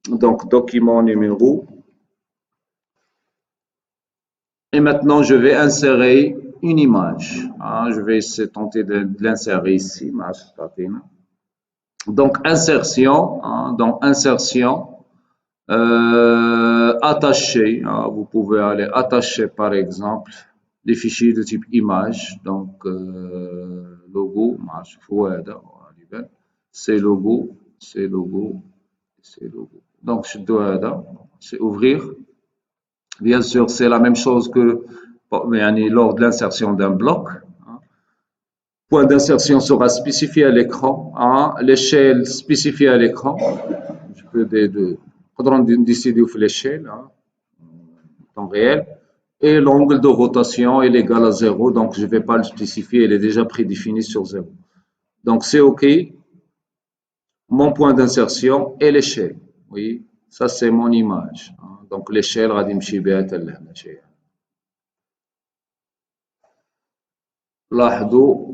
Donc, document numéro. Et maintenant, je vais insérer une image. Je vais essayer de tenter de l'insérer ici. Donc, insertion. Donc, insertion. Attacher. Vous pouvez aller attacher, par exemple, des fichiers de type image. Donc, logo. C'est logo. C'est logo. C'est logo. Donc, je dois c'est ouvrir. Bien sûr, c'est la même chose que lors de l'insertion d'un bloc. Point d'insertion sera spécifié à l'écran. L'échelle spécifiée à l'écran. Je peux décider de l'échelle en temps réel. Et l'angle de rotation est égal à 0. Donc, je ne vais pas le spécifier. Il est déjà prédéfini sur 0. Donc, c'est OK. Mon point d'insertion et l'échelle. Oui, ça c'est mon image. Donc l'échelle غادي نمشي بها حتى لهنا شي. لاحظوا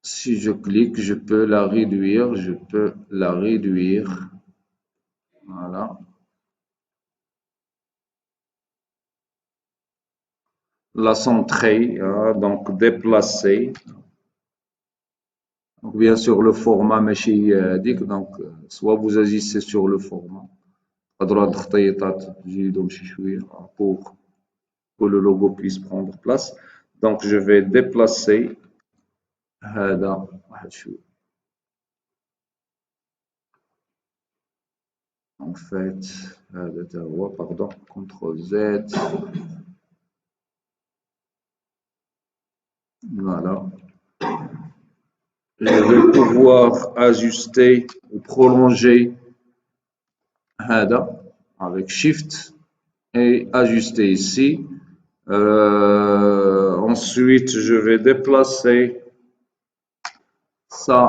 si je clique, je peux la réduire, Voilà. La centrer, donc déplacer. Donc, bien sûr, le format ماشي هذيك, donc soit vous agissez sur le format. تقدروا هاد الخطيطات تجيدهم شي شويه pour que le logo puisse prendre place. Donc je vais déplacer هذا واحد شويه. En fait هذا تا هو, pardon, CTRL Z. Voilà. Je vais pouvoir ajuster ou prolonger هذا avec Shift et ajuster ici. Ensuite, je vais déplacer ça,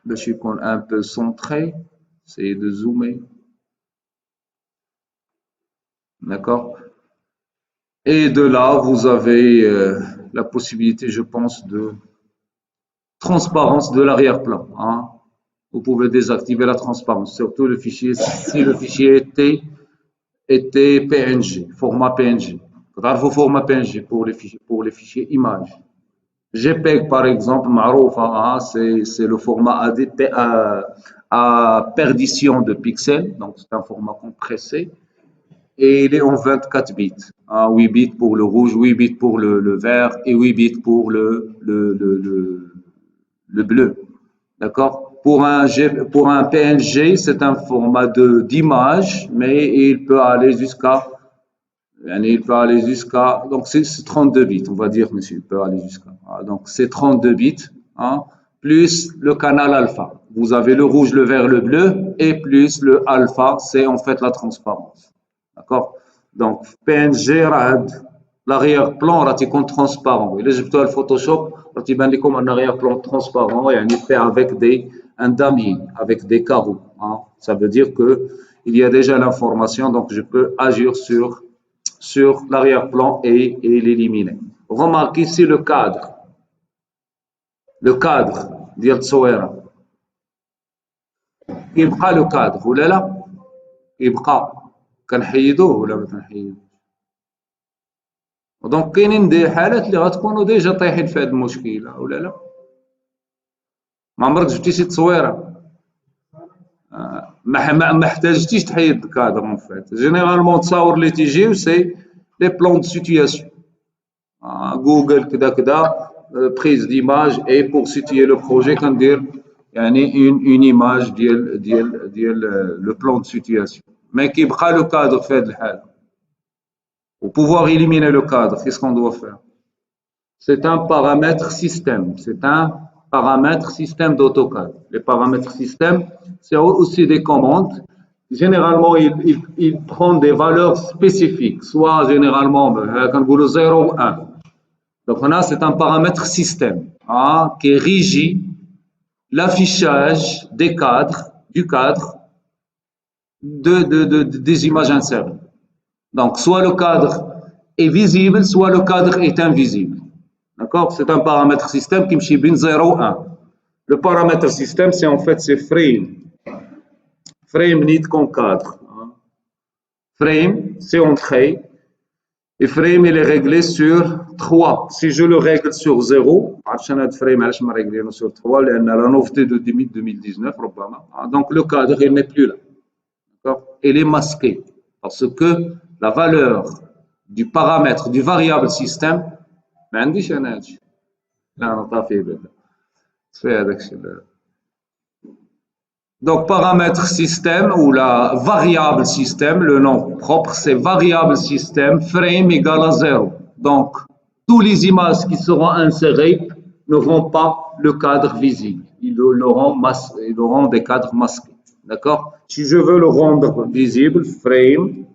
باش يكون un peu centré. Essayez de zoomer. D'accord? Et de là, vous avez la possibilité, je pense, de transparence de l'arrière-plan. Vous pouvez désactiver la transparence, surtout le fichier, si le fichier était PNG, format PNG. تعرفوا format PNG pour les fichiers images. JPEG par exemple, c'est le format à perdition de pixels, donc c'est un format compressé et il est en 24 bits. 8 bits pour le rouge, 8 bits pour le vert et 8 bits pour le bleu. D'accord? Pour un PNG, c'est un format d'image, mais il peut aller jusqu'à donc c'est 32 bits, on va dire, monsieur, il peut aller jusqu'à. Donc c'est 32 bits, plus le canal alpha. Vous avez le rouge, le vert, le bleu, et plus le alpha, c'est en fait la transparence. D'accord? Donc PNG, l'arrière-plan, est transparent. Et là, je le Photoshop, il y a un arrière-plan transparent, et fait avec un damier, avec des carreaux. Ça veut dire que il y a déjà l'information, donc je peux agir sur l'arrière-plan et l'éliminer. Remarquez ici le cadre. Le cadre ديال التصويره. يبقى le cadre ولا لا؟ يبقى. كنحيدوه ولا ما كنحيدوش؟ دونك كاينين دي حالات اللي غتكونوا ديجا طايحين في هذه المشكله ولا لا؟ ما عمرك جبتي شي تصويره ما احتاجتيش تحيد الكادر en fait. Généralement التصاور اللي تيجيو سي لي بلان دو سيتوياسيون. جوجل كذا كذا prise d'image et pour situer le projet كندير يعني une image ديال le plan de situation. Mais كيبقى le cadre في هذه الحاله. Pour pouvoir éliminer le cadre, qu'est-ce qu'on doit faire? C'est un paramètre système. C'est un paramètre système d'AutoCAD. Les paramètres système, c'est aussi des commandes. Généralement, il prend des valeurs spécifiques, soit généralement, quand vous le 0 ou 1. Donc, on a, c'est un paramètre système qui régit l'affichage des cadres, des images insérées. Donc, soit le cadre est visible, soit le cadre est invisible. D'accord? C'est un paramètre système qui me chibine 0, 1. Le paramètre système, c'est en fait ces frames. frame need comme cadre. Frame, c'est entrée. Et frame, il est réglé sur 3. Si je le règle sur 0, frame, je vais régler sur 3, la nouveauté de 2019, donc le cadre, il n'est plus là. Il est masqué. Parce que la valeur du paramètre, du variable système, ما عنديش انا هادشي لا انا طافيه بعدا صافي هذاك الشيء donc paramètre système ou la variable système, le nom propre c'est variable système frame égale à 0. Donc tous les images qui seront insérées n'auront pas le cadre visible, ils auront des cadres masqués. D'accord? Si je veux le rendre visible, frame,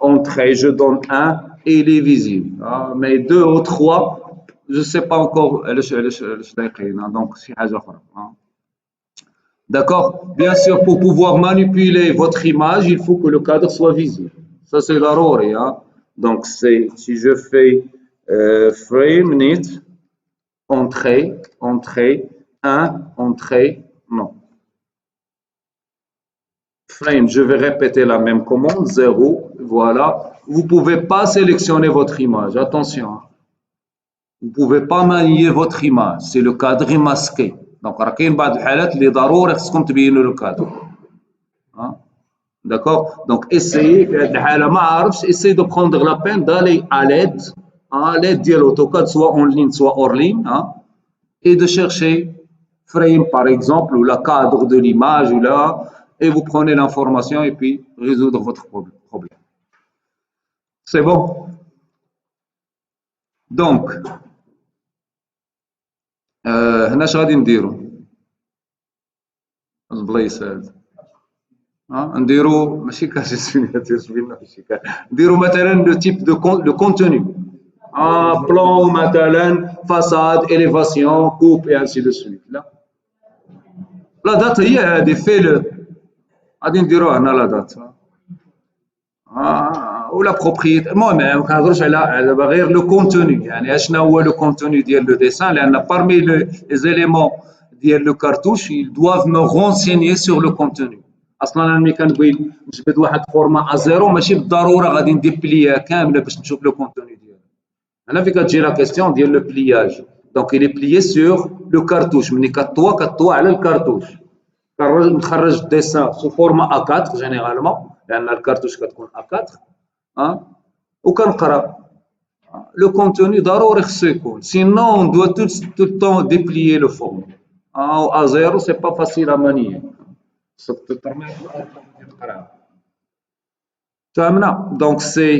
entrée, je donne 1 et il est visible. Mais 2 ou 3, je ne sais pas encore, donc c'est d'accord? Bien sûr, pour pouvoir manipuler votre image, il faut que le cadre soit visible. Ça, c'est la rôle. Donc, si je fais frame need, entrée, 1, entrée, non. Frame, je vais répéter la même commande, 0, voilà. Vous ne pouvez pas sélectionner votre image, attention. Vous ne pouvez pas manier votre image, c'est le cadre masqué. Donc, راه كاين بعض الحالات اللي ضروري خصكم تبينوا لو كادر. D'accord? Donc, essayez, في هذه الحالة ما عارفش, essayez de prendre la peine d'aller à l'aide ديال AutoCAD, soit en ligne, soit hors ligne, et de chercher frame par exemple, ou la cadre de l'image, ou là, et vous prenez l'information et puis résoudre votre problème. C'est bon? Donc, هنا اش غادي نديرو البلايص هذا نديرو ماشي كاش نديرو مثلا لو تيب دو كونتوني بلان مثلا فاساد اليفاسيون كوب اي انسي دو سويت لا دات هي هذه في غادي نديروها هنا لا دات ولا بروبريتي المهم ما كنهضروش على غير لو كونتوني يعني اشنا هو لو كونتوني ديال لو ديسان لان بارمي لي زيليمون ديال لو كارتوش ils doivent me renseigner sur le contenu اصلا انا ملي كنبغي نجبد واحد فورما ا0 ماشي بالضروره غادي نديبليها كامله باش نشوف لو كونتوني ديالها هنا فين كتجي لا كيسيون ديال لو بلياج دونك il est plié sur لو كارتوش ملي كطوى على الكارتوش كنخرج الديسان سو فورما ا4 جينيرالمون لان الكارتوش كتكون ا4 وكنقرا لو كونتوني ضروري خصو يكون سينون on doit tout le temps déplier le format A0 c'est pas facile à manier donc c'est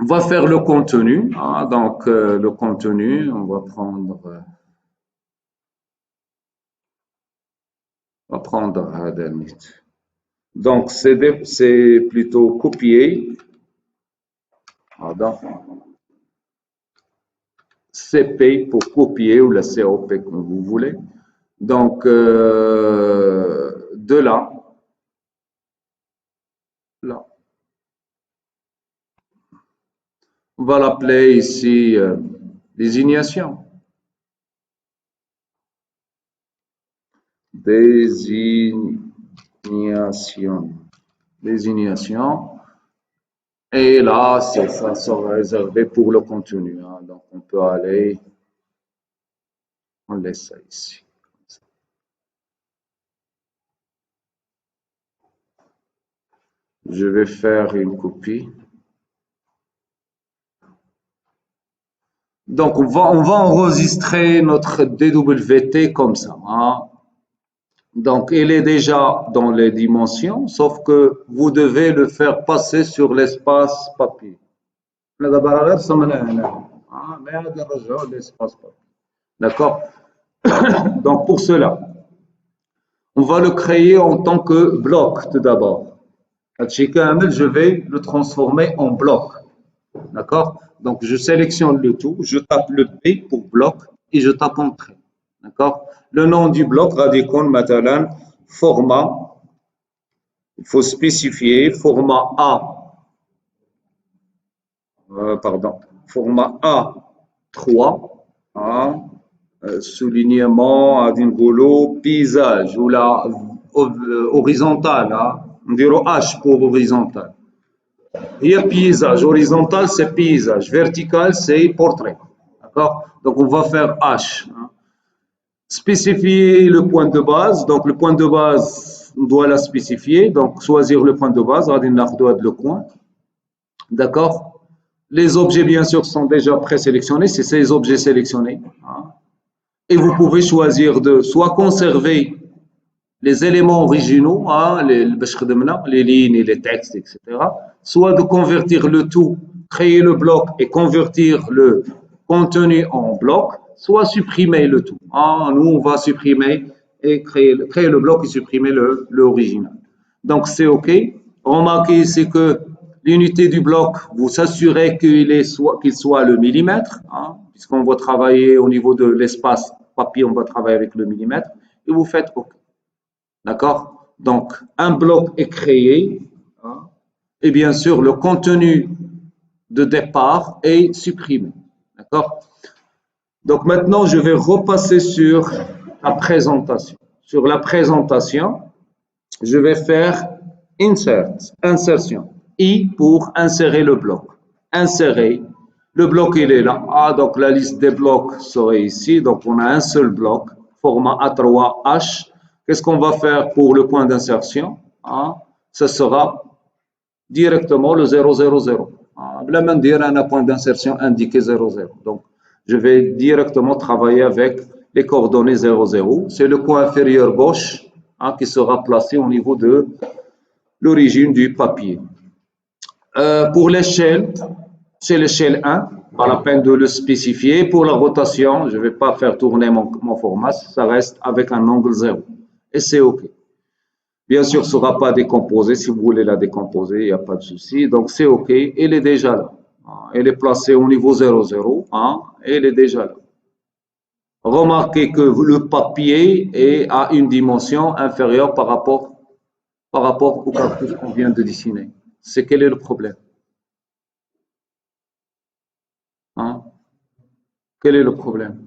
on va faire le contenu donc le contenu on va prendre donc c'est plutôt copier CP pour copier ou la COP comme vous voulez. Donc, de là, on va l'appeler ici désignation. Désignation. Et là, ça sera réservé pour le contenu. Donc, on peut aller, on laisse ça ici. Je vais faire une copie. Donc, on va enregistrer notre DWT comme ça. Donc, il est déjà dans les dimensions, sauf que vous devez le faire passer sur l'espace papier. D'accord? Donc, pour cela, on va le créer en tant que bloc tout d'abord. Je vais le transformer en bloc. D'accord? Donc, je sélectionne le tout, je tape le B pour bloc et je tape entrée. D'accord? Le nom du bloc, radicon, matalan, format. Il faut spécifier format A. Format A3. Soulignement, adingolo, paysage ou la horizontale, hein. On dirait H pour horizontal. Il y a paysage. Horizontal, c'est paysage. Vertical, c'est portrait. D'accord? Donc, on va faire H. Hein. Spécifier le point de base. Donc, le point de base, on doit la spécifier. Donc, choisir le point de base. Le coin. D'accord? Les objets, bien sûr, sont déjà présélectionnés. C'est ces objets sélectionnés. Hein. Et vous pouvez choisir de soit conserver les éléments originaux, hein, les lignes, les textes, etc. Soit de convertir le tout, créer le bloc et convertir le contenu en bloc, soit supprimer le tout. Hein, nous, on va supprimer et créer le bloc et supprimer l'original. Donc, c'est OK. Remarquez ici que l'unité du bloc, vous s'assurez qu'il soit le millimètre, hein, puisqu'on va travailler au niveau de l'espace papier, on va travailler avec le millimètre, et vous faites OK. D'accord? Donc, un bloc est créé, hein, et bien sûr, le contenu de départ est supprimé. D'accord? Donc, maintenant, je vais repasser sur la présentation. Sur la présentation, je vais faire insertion. I pour insérer le bloc. Insérer. Le bloc, il est là. Ah, donc la liste des blocs serait ici. Donc, on a un seul bloc, format A3H. Qu'est-ce qu'on va faire pour le point d'insertion? Ah, ce sera directement le 000. Ah, là, même dire un point d'insertion indiqué 00. Donc, je vais directement travailler avec les coordonnées 00. C'est le coin inférieur gauche, hein, qui sera placé au niveau de l'origine du papier. Pour l'échelle, c'est l'échelle 1, pas la peine de le spécifier. Pour la rotation, je ne vais pas faire tourner mon format, ça reste avec un angle 0. Et c'est OK. Bien sûr, ce ne sera pas décomposé. Si vous voulez la décomposer, il n'y a pas de souci. Donc, c'est OK. Elle est déjà là. Elle est placée au niveau 00. Hein, elle est déjà là. Remarquez que le papier est à une dimension inférieure par rapport au cartouche qu'on vient de dessiner. C'est quel est le problème? Hein? Quel est le problème?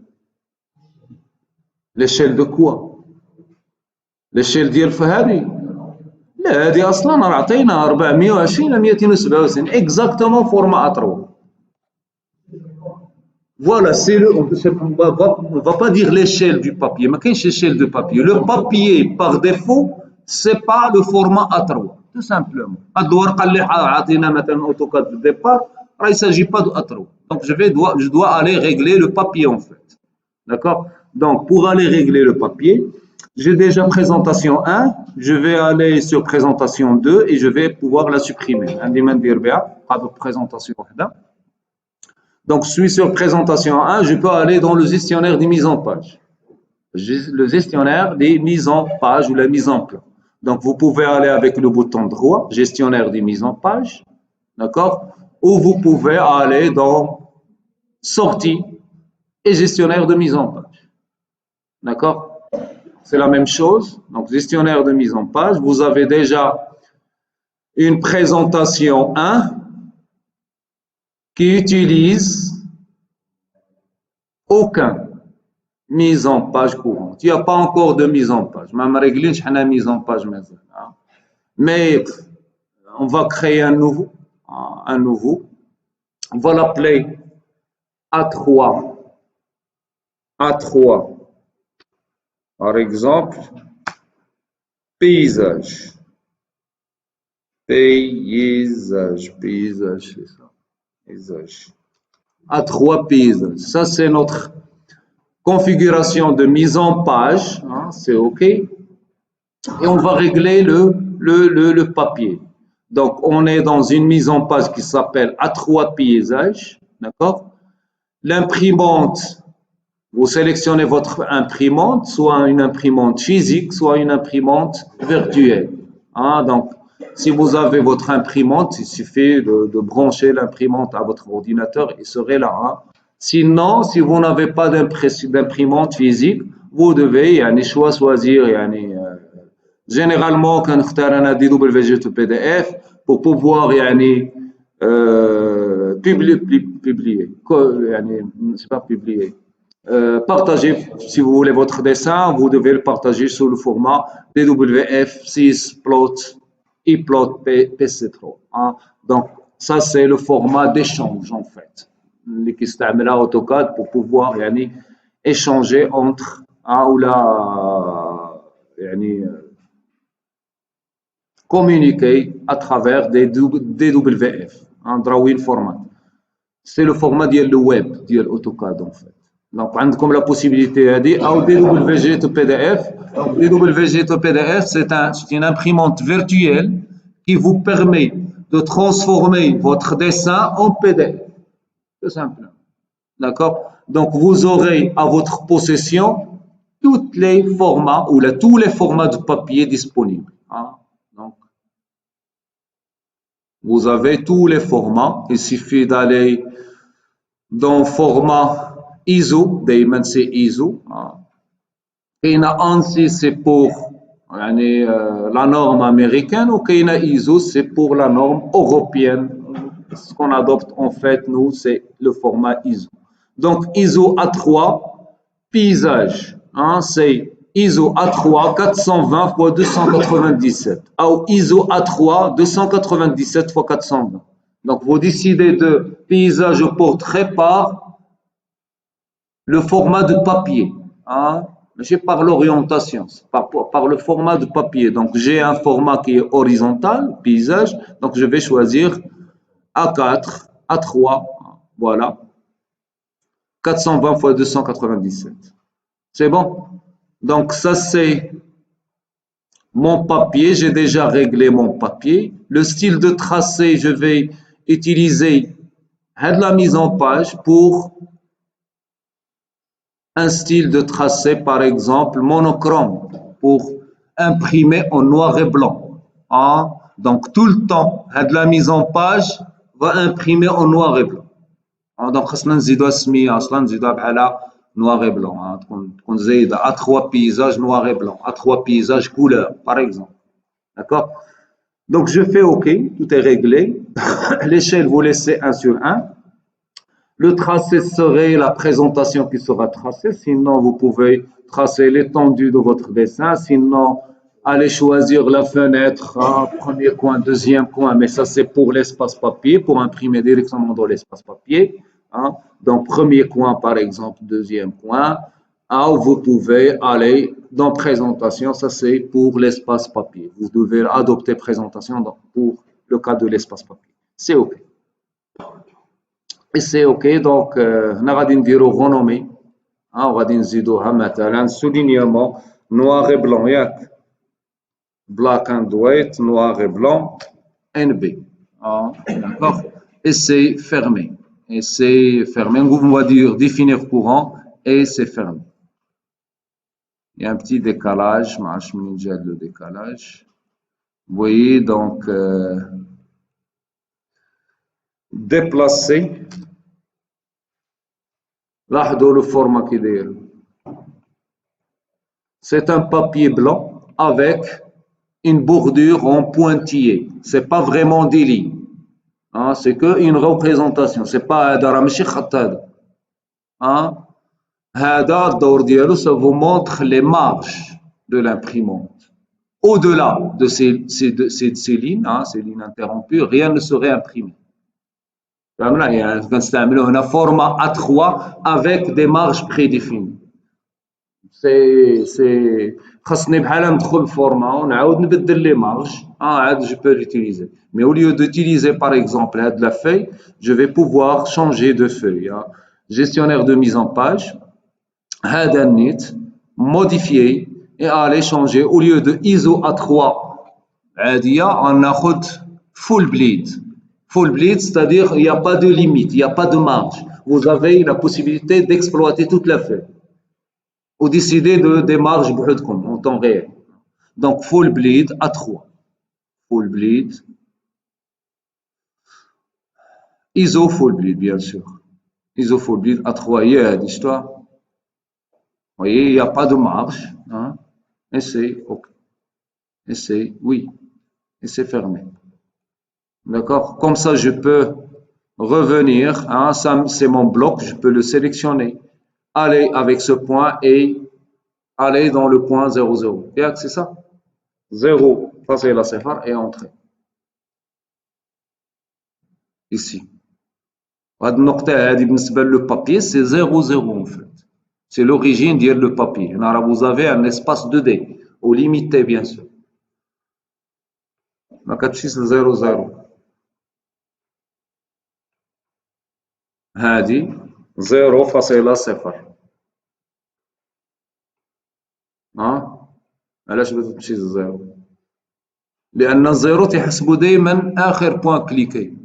L'échelle de quoi? l'éشيل ديال هذه لا هذه اصلا راه عطينا 420 ل 277 اكزاكتومون فورما A3. Voilà, on va pas dire l'échelle du papier, ما كاينش l'échelle de papier. Le papier par défaut, c'est pas le format A3, tout simplement. هاد الورقه اللي عطينا مثلا اوتوكاد في الديبار راه il s'agit pas de A3. Donc je dois aller régler le papier en fait. D'accord? Donc pour aller régler le papier, j'ai déjà présentation 1, je vais aller sur présentation 2 et je vais pouvoir la supprimer. Présentation 1. Donc, je suis sur présentation 1, je peux aller dans le gestionnaire des mises en page. Le gestionnaire des mises en page ou la mise en plan. Donc, vous pouvez aller avec le bouton droit, gestionnaire des mises en page, d'accord? Ou vous pouvez aller dans sortie et gestionnaire de mise en page. D'accord? C'est la même chose. Donc, gestionnaire de mise en page, vous avez déjà une présentation 1 qui utilise aucun mise en page courante. Il n'y a pas encore de mise en page. Même réglé, je n'ai mise en page. Mais on va créer un nouveau. On va l'appeler A3. A3. Par exemple, paysage. Paysage, c'est ça. Paysage. A3 paysages. Ça, c'est notre configuration de mise en page. Hein, c'est OK. Et on va régler le papier. Donc, on est dans une mise en page qui s'appelle A3 paysages. D'accord? L'imprimante, vous sélectionnez votre imprimante, soit une imprimante physique, soit une imprimante virtuelle. Hein, donc, si vous avez votre imprimante, il suffit de brancher l'imprimante à votre ordinateur et serait là. Hein. Sinon, si vous n'avez pas d'imprimante physique, vous devez choisir. Généralement, quand on a un PDF pour pouvoir publier. C'est pas publier. Partagez, si vous voulez, votre dessin, vous devez le partager sous le format DWF 6 plot eplot PC3. Hein. Donc, ça, c'est le format d'échange, en fait, qui s'utilise AutoCAD pour pouvoir échanger entre ou la, communiquer à travers des DWF, un drawing format. C'est le format ديال le web ديال AutoCAD en fait. Donc عندكم la possibilité هذه او DWG to PDF. DWG to PDF c'est une imprimante virtuelle qui vous permet de transformer votre dessin en PDF. Tout simplement. D'accord? Donc vous aurez à votre possession tous les formats ou tous les formats de papier disponibles. Hein? Donc vous avez tous les formats, il suffit d'aller dans le format ISO, دايما c'est ISO. كاينه ANSI c'est pour la norme américaine ou كاينه ISO c'est pour la norme européenne. Ce qu'on adopte en fait nous c'est le format ISO. Donc ISO A3 paysage, hein, c'est ISO A3 420 x 297 ou ISO A3 297 x 420. Donc vous décidez de paysage au portrait par le format de papier, hein, par l'orientation, par le format de papier. Donc j'ai un format qui est horizontal, paysage, donc je vais choisir A4, A3, voilà, 420 x 297. C'est bon? Donc ça c'est mon papier, j'ai déjà réglé mon papier. Le style de tracé, je vais utiliser la mise en page pour un style de tracé, par exemple, monochrome, pour imprimer en noir et blanc. Hein? Donc, tout le temps, la mise en page va imprimer en noir et blanc. Hein? Donc, noir et blanc. Hein? A3 paysages noir et blanc, A3 paysages couleur, par exemple. D'accord? Donc, je fais OK, tout est réglé. L'échelle, vous laissez 1 sur 1. Le tracé serait la présentation qui sera tracée, sinon vous pouvez tracer l'étendue de votre dessin, sinon allez choisir la fenêtre, hein, premier coin, deuxième coin, mais ça c'est pour l'espace papier, pour imprimer directement dans l'espace papier. Hein. Donc premier coin par exemple, deuxième coin, vous pouvez aller dans présentation, ça c'est pour l'espace papier. Vous devez adopter présentation pour le cas de l'espace papier. C'est OK. Et c'est OK, donc on va dire renommé, on va dire مثلا soulignement noir et blanc, black and white, noir et blanc, NB, d'accord, et c'est fermé, on va dire définir courant et c'est fermé. Il y a un petit décalage, le décalage, vous voyez, donc déplacer. لاحظوا le format qui est. C'est un papier blanc avec une bordure en pointillé. C'est pas vraiment des lignes. Hein, c'est que une représentation. C'est pas هذا ماشي خط هذا. Hein, هذا الدور ديالو ça vous montre les marges de l'imprimante. Au-delà de ces lignes, hein, ces lignes interrompues, rien ne serait imprimé. كنستعملوا هنا format A3 avec des marges prédéfinies. C'est خاصني بحال ندخل الفورما ونعاود نبدل لي مارج عاد je peux l'utiliser. Mais au lieu d'utiliser par exemple هاد la feuille, je vais pouvoir changer de feuille. Hein. Gestionnaire de mise en page, هذا النيت, modifier et aller changer au lieu de ISO A3 عادية on ناخد full bleed. Full bleed, c'est-à-dire il n'y a pas de limite, il n'y a pas de marge. Vous avez la possibilité d'exploiter toute la feuille ou décider de des marges en temps réel. Donc full bleed à 3. Full bleed. ISO full bleed, bien sûr. ISO full bleed à 3. Il y a l'histoire. Vous voyez, il n'y a pas de marge. Hein. Et c'est OK. Et c'est oui. Et c'est fermé. D'accord? Comme ça, je peux revenir. Hein, ça, c'est mon bloc. Je peux le sélectionner. aller avec ce point et aller dans le point 0, 0. C'est ça? 0 passer la séphar et entrer. Ici. Le papier, c'est 0, 0 en fait. C'est l'origine de le papier. Vous avez un espace 2D, au limité bien sûr. ما كتمشيش ل 0 0 هذه 0.0 علاش بدات تمشي للزيرو؟ لان الزيرو تيحسبوا دائما اخر بوان كليكي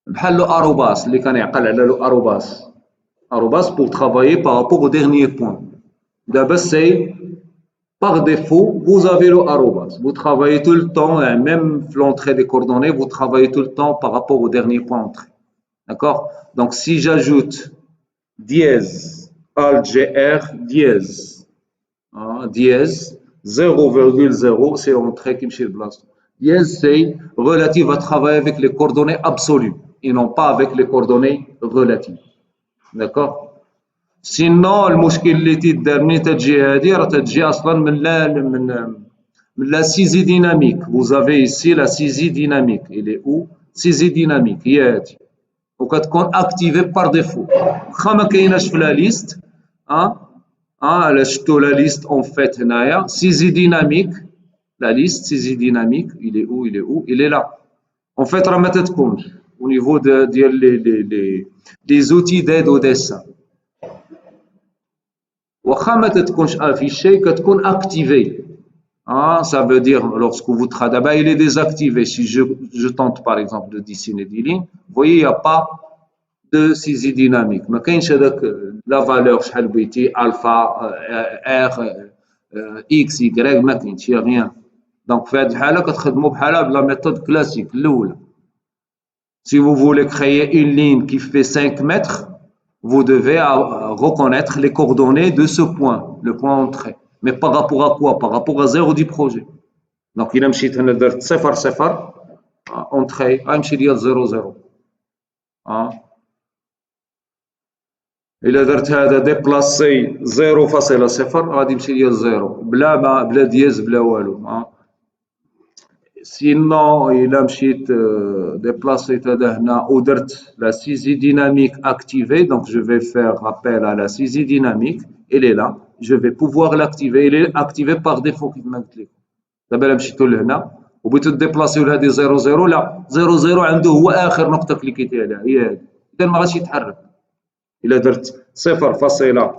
بحال لو اروباس اللي كان يعقل على لو اروباس pour travailler par rapport au dernier point. D'abord, c'est par défaut, vous avez le arrobas. Vous travaillez tout le temps, même l'entrée des coordonnées, vous travaillez tout le temps par rapport au dernier point entré. D'accord? Donc, si j'ajoute dièse, alt-gr, dièse, dièse, 0,0, c'est entrée qui me chez le blast. Dièse, c'est relative à travailler avec les coordonnées absolues et non pas avec les coordonnées relatives. D'accord? Sinon, المشكل اللي تيدار منين تجي هذه راه تجي اصلا من la saisie dynamique. Vous avez ici la saisie dynamique. Il est où? Saisie dynamique هي هذه وكتكون activée par défaut. واخا ما كايناش في la liste علاش شفتوا la liste en fait هنايا saisie dynamique. La liste saisie dynamique, il est où? Il est où? Il est là. En fait راه ما تتكونش au niveau ديال les outils d'aide au dessin. واخا ما تتكونش affiché كتكون activé. Ça veut dire lorsque vous travaillez, il est désactivé. Si je tente par exemple de dessiner des lignes, vous voyez, il n'y a pas de saisie dynamique. ما كاينش هذاك la valeur شحال بغيتي alpha r x y ما كاينش rien. Donc في هذه الحاله كتخدموا بحالها بلا méthode classique الاولى. Si vous voulez créer une ligne qui fait 5 mètres, vous devez reconnaître les coordonnées de ce point, le point entrée. Mais par rapport à quoi? Par rapport à 0 du projet. Donc, il a مشيت هنا درت 0 0 entrée غنمشي ديال 0 0 إلا درت هذا ديبلاسي 0.0 غادي يمشي ديال 0 بلا دياز بلا والو. Sinon, il a مشيت déplacé هذا هنا ودرت la saisie dynamique activée. Donc, je vais faire appel à la saisie dynamique. Elle est là. Je vais pouvoir l'activer. Elle est activée par défaut كما قلت لكم. دابا الا مشيتوا لهنا وبغيتوا تديبلاسيو لهذه 0 0 لا 0 0 عنده هو اخر نقطه كليكيتي عليها هي هذه. اذا ما غاديش يتحرك. الا درت 0.0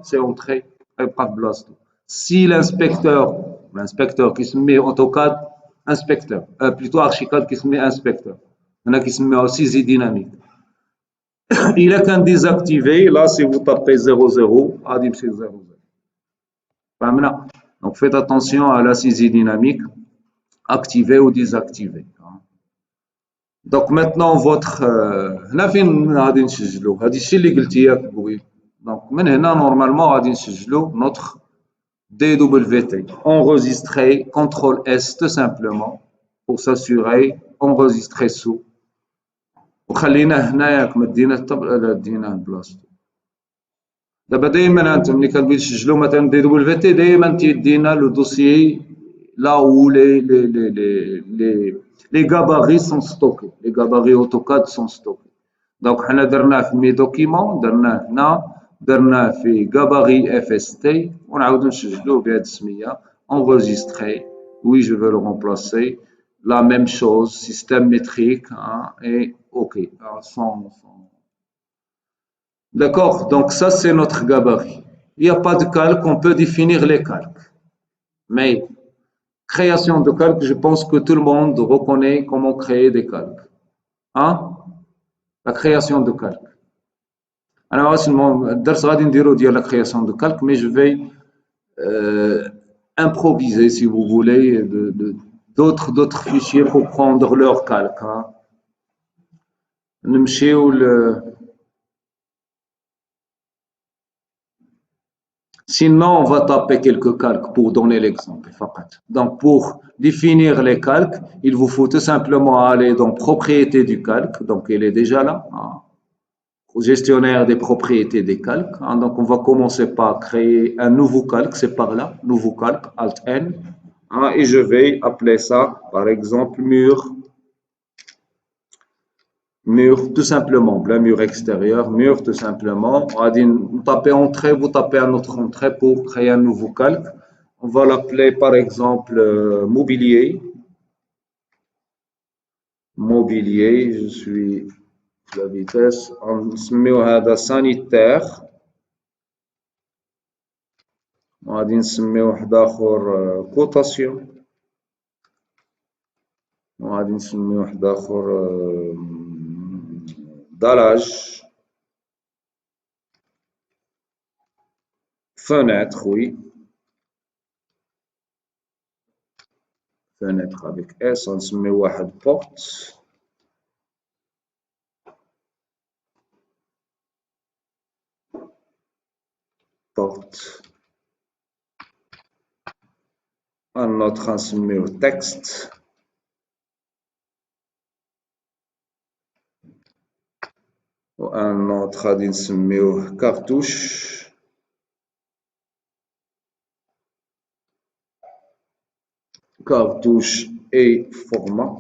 سي اونتري غيبقى في بلاصتو. سي الانسبكتور كيسميه اوتوكاد inspecteur, plutôt archicad qui se met inspecteur. Il y en a qui se met aussi saisie dynamique. Il est qu'un désactivé, là si vous tapez 00, c'est 00. Donc faites attention à la saisie dynamique, activée ou désactivée. Donc maintenant votre هنا فين غادي نسجلوا هذا الشيء اللي قلت ياك بوي. Donc من هنا normalement غادي نسجلوا notre DWT, enregistrer, CTRL S tout simplement pour s'assurer, enregistrer sous. وخلينا هنا ياك مدينا دينا بلاصتو. دابا دائما انت ملي كتبغي تسجلوا مثلا DWT دائما تيدينا لو دوسيي là où les gabarits sont stockés, les gabarits AutoCAD sont stockés. Donc حنا درناه في مي دوكيمون درناه هنا درناه في gabarit FST ونعاودو نسجلوه بهذه السميه enregistrer. Oui, je veux le remplacer. La même chose, système métrique et OK. D'accord, donc ça c'est notre gabarit. Il n'y a pas de calque, on peut définir les calques. Mais création de calque, je pense que tout le monde reconnaît comment créer des calques. La création de calque. Alors, الدرس غادي نديرو ديال la création de calque, mais je vais improviser, si vous voulez, d'autres fichiers pour prendre leur calque. نمشيو Sinon, on va taper quelques calques pour donner l'exemple. Donc, pour définir les calques, il vous faut tout simplement aller dans propriété du calque. Donc, elle est déjà là. au gestionnaire des propriétés des calques. Hein. Donc, on va commencer par créer un nouveau calque, c'est par là, nouveau calque, Alt-N. Hein, et je vais appeler ça, par exemple, mur. Mur, tout simplement, plein mur extérieur, mur, tout simplement. On va dire, vous tapez entrée, vous tapez un autre entrée pour créer un nouveau calque. On va l'appeler, par exemple, mobilier. Mobilier, je suis la vitesse. On se met à sanitaire. وغادي نسميو واحد اخر كوتاسيون وغادي نسميو واحد اخر دالاج فونيتر وي فونيتر افيك اس غنسميو واحد بورت بورت un autre غنسميو تكست وان autre غادي نسميوه كارتوش cartouche et format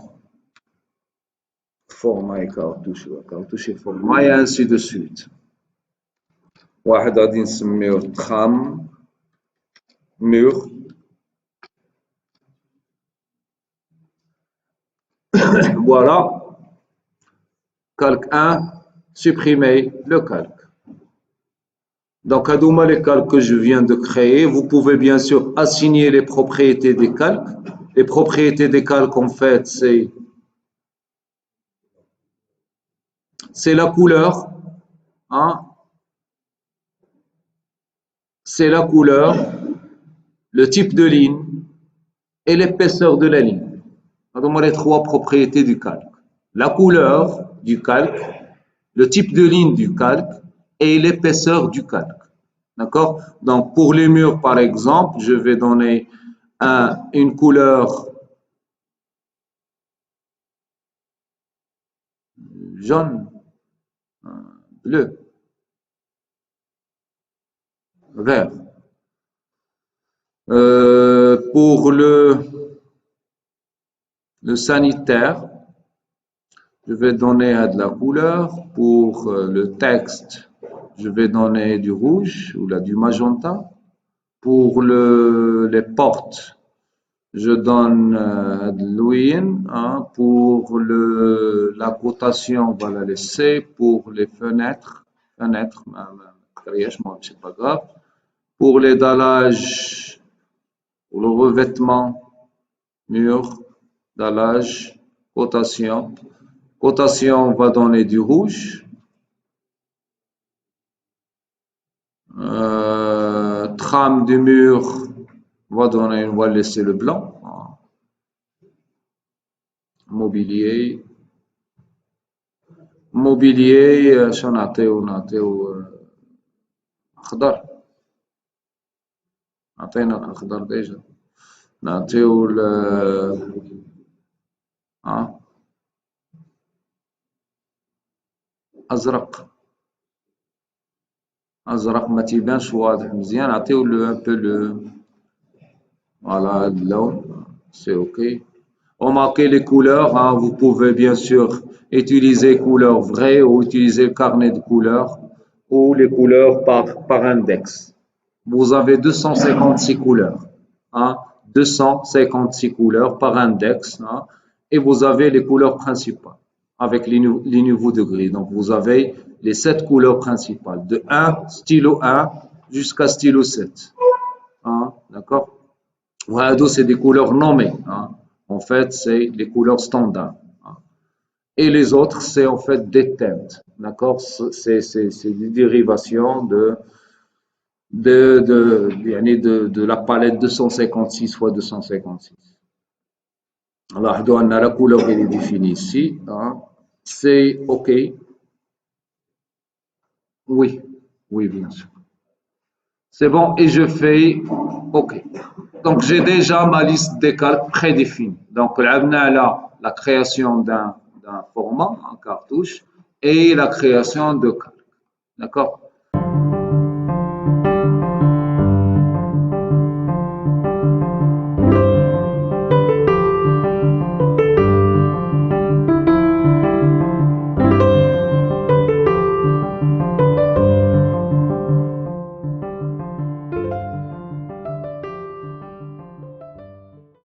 et cartouche et format et ainsi de suite. واحد غادي نسميوه ترام mur. Voilà, calque 1, supprimer le calque. Donc, à Douma, les calques que je viens de créer, vous pouvez bien sûr assigner les propriétés des calques. Les propriétés des calques, en fait, c'est la couleur, hein? C'est la couleur, le type de ligne et l'épaisseur de la ligne. Donc, les trois propriétés du calque. La couleur du calque, le type de ligne du calque et l'épaisseur du calque. D'accord? Donc, pour les murs, par exemple, je vais donner une couleur jaune, bleu, vert. Pour le sanitaire, je vais donner de la couleur. Pour le texte, je vais donner du rouge ou là, du magenta. Pour les portes, je donne de l'ouïe. Hein. Pour la cotation, on va la laisser. Pour les fenêtres, c'est pas grave. Pour les dallages, pour le revêtement, mur, dallage, cotation. Cotation, on va donner du rouge. Trame du mur, on va laisser le blanc. Mobilier. Mobilier, شو نعطيو أخضر. عطينا الأخضر ديجا. نعطيو أزرق. أزرق ما تيبانش واضح مزيان. نعطيو un peu voilà, le lawn, c'est OK. Remarquez les couleurs, hein, vous pouvez bien sûr utiliser couleurs vraies ou utiliser le carnet de couleurs ou les couleurs par index. Vous avez 256 couleurs, hein, 256 couleurs par index, hein, et vous avez les couleurs principales avec les niveaux de gris. Donc vous avez les 7 couleurs principales, de 1, stylo 1 jusqu'à stylo 7. Hein, d'accord? C'est des couleurs nommées. Hein. En fait, c'est les couleurs standards. Hein. Et les autres, c'est en fait des teintes. D'accord? C'est des dérivations de la palette 256 x 256. Alors, on a la couleur qui est définie ici. Hein. C'est OK. Oui, oui, bien sûr. C'est bon, et je fais OK. Donc, j'ai déjà ma liste des calques prédéfinie. Donc, on a là la création d'un format en cartouche et la création de calques. D'accord.